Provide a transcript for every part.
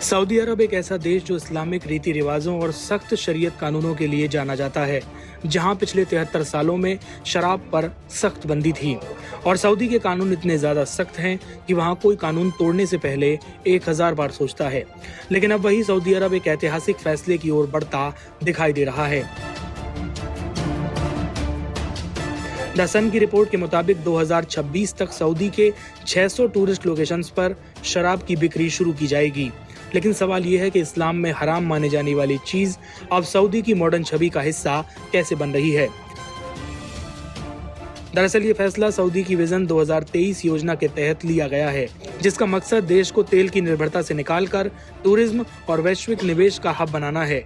Saudi अरब एक ऐसा देश जो इस्लामिक रीति रिवाजों और सख्त शरीयत कानूनों के लिए जाना जाता है, जहां पिछले 73 सालों में शराब पर सख्त बंदी थी और सऊदी के कानून इतने ज्यादा सख्त हैं कि वहां कोई कानून तोड़ने से पहले 1000 बार सोचता है। लेकिन अब वही सऊदी अरब एक ऐतिहासिक फैसले की ओर बढ़ता दिखाई दे रहा है। द सन की रिपोर्ट के मुताबिक 2026 तक सऊदी के 600 टूरिस्ट लोकेशंस पर शराब की बिक्री शुरू की जाएगी। लेकिन सवाल यह है कि इस्लाम में हराम माने जाने वाली चीज अब सऊदी की मॉडर्न छवि का हिस्सा कैसे बन रही है। दरअसल ये फैसला सऊदी की विजन 2023 योजना के तहत लिया गया है, जिसका मकसद देश को तेल की निर्भरता से निकालकर टूरिज्म और वैश्विक निवेश का हब बनाना है।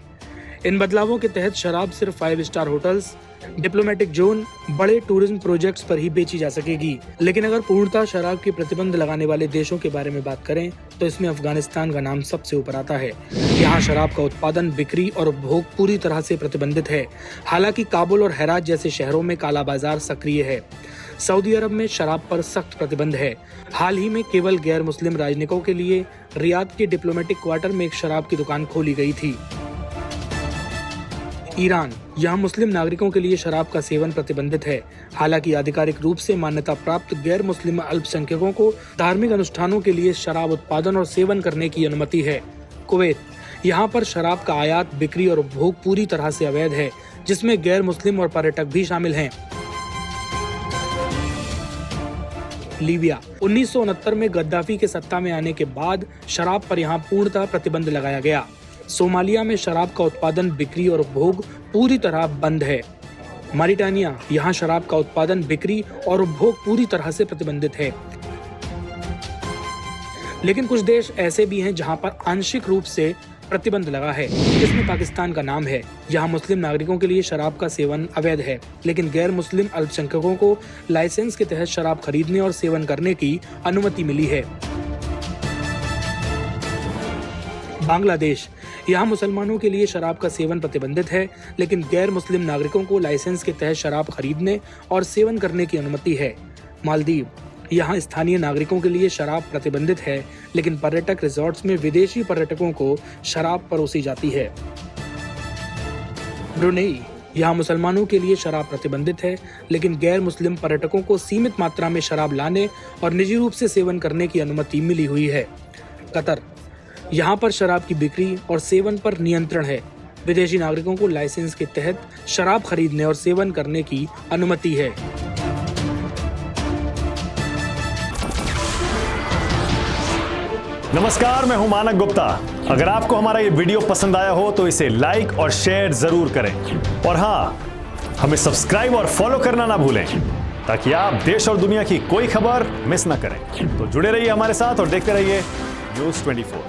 इन बदलावों के तहत शराब सिर्फ 5 स्टार होटल्स, डिप्लोमेटिक जोन, बड़े टूरिज्म प्रोजेक्ट्स पर ही बेची जा सकेगी। लेकिन अगर पूर्णतः शराब की प्रतिबंध लगाने वाले देशों के बारे में बात करें तो इसमें अफगानिस्तान का नाम सबसे ऊपर आता है। यहाँ शराब का उत्पादन, बिक्री और उपभोग पूरी तरह से प्रतिबंधित है। हालांकि काबुल और हेरात जैसे शहरों में काला बाजार सक्रिय है। सऊदी अरब में शराब पर सख्त प्रतिबंध है। हाल ही में केवल गैर मुस्लिम राजनयिकों के लिए रियाद के डिप्लोमेटिक क्वार्टर में एक शराब की दुकान खोली गई थी। ईरान, यहाँ मुस्लिम नागरिकों के लिए शराब का सेवन प्रतिबंधित है। हालांकि आधिकारिक रूप से मान्यता प्राप्त गैर मुस्लिम अल्पसंख्यकों को धार्मिक अनुष्ठानों के लिए शराब उत्पादन और सेवन करने की अनुमति है। कुवैत, यहाँ पर शराब का आयात, बिक्री और उपभोग पूरी तरह से अवैध है, जिसमें गैर मुस्लिम और पर्यटक भी शामिल हैं। लीबिया, 1969 में गद्दाफी के सत्ता में आने के बाद शराब पर यहाँ पूर्णतः प्रतिबंध लगाया गया। सोमालिया में शराब का उत्पादन, बिक्री और उपभोग पूरी तरह बंद है। मॉरिटानिया, यहाँ शराब का उत्पादन, बिक्री और उपभोग पूरी तरह से प्रतिबंधित है। लेकिन कुछ देश ऐसे भी हैं जहाँ पर आंशिक रूप से प्रतिबंध लगा है। इसमें पाकिस्तान का नाम है। यहाँ मुस्लिम नागरिकों के लिए शराब का सेवन अवैध है, लेकिन गैर मुस्लिम अल्पसंख्यकों को लाइसेंस के तहत शराब खरीदने और सेवन करने की अनुमति मिली है। बांग्लादेश, यहाँ मुसलमानों के लिए शराब का सेवन प्रतिबंधित है, लेकिन गैर मुस्लिम नागरिकों को लाइसेंस के तहत शराब खरीदने और सेवन करने की अनुमति है। मालदीव, यहाँ स्थानीय नागरिकों के लिए शराब प्रतिबंधित है, लेकिन पर्यटक रिजॉर्ट्स में विदेशी पर्यटकों को शराब परोसी जाती है। ब्रुनेई, यहाँ मुसलमानों के लिए शराब प्रतिबंधित है, लेकिन गैर मुस्लिम पर्यटकों को सीमित मात्रा में शराब लाने और निजी रूप से सेवन करने की अनुमति मिली हुई है। कतर, यहाँ पर शराब की बिक्री और सेवन पर नियंत्रण है। विदेशी नागरिकों को लाइसेंस के तहत शराब खरीदने और सेवन करने की अनुमति है। नमस्कार, मैं हूं मानक गुप्ता। अगर आपको हमारा ये वीडियो पसंद आया हो तो इसे लाइक और शेयर जरूर करें, और हाँ, हमें सब्सक्राइब और फॉलो करना ना भूलें, ताकि आप देश और दुनिया की कोई खबर मिस ना करें। तो जुड़े रहिए हमारे साथ और देखते रहिए न्यूज़ 24।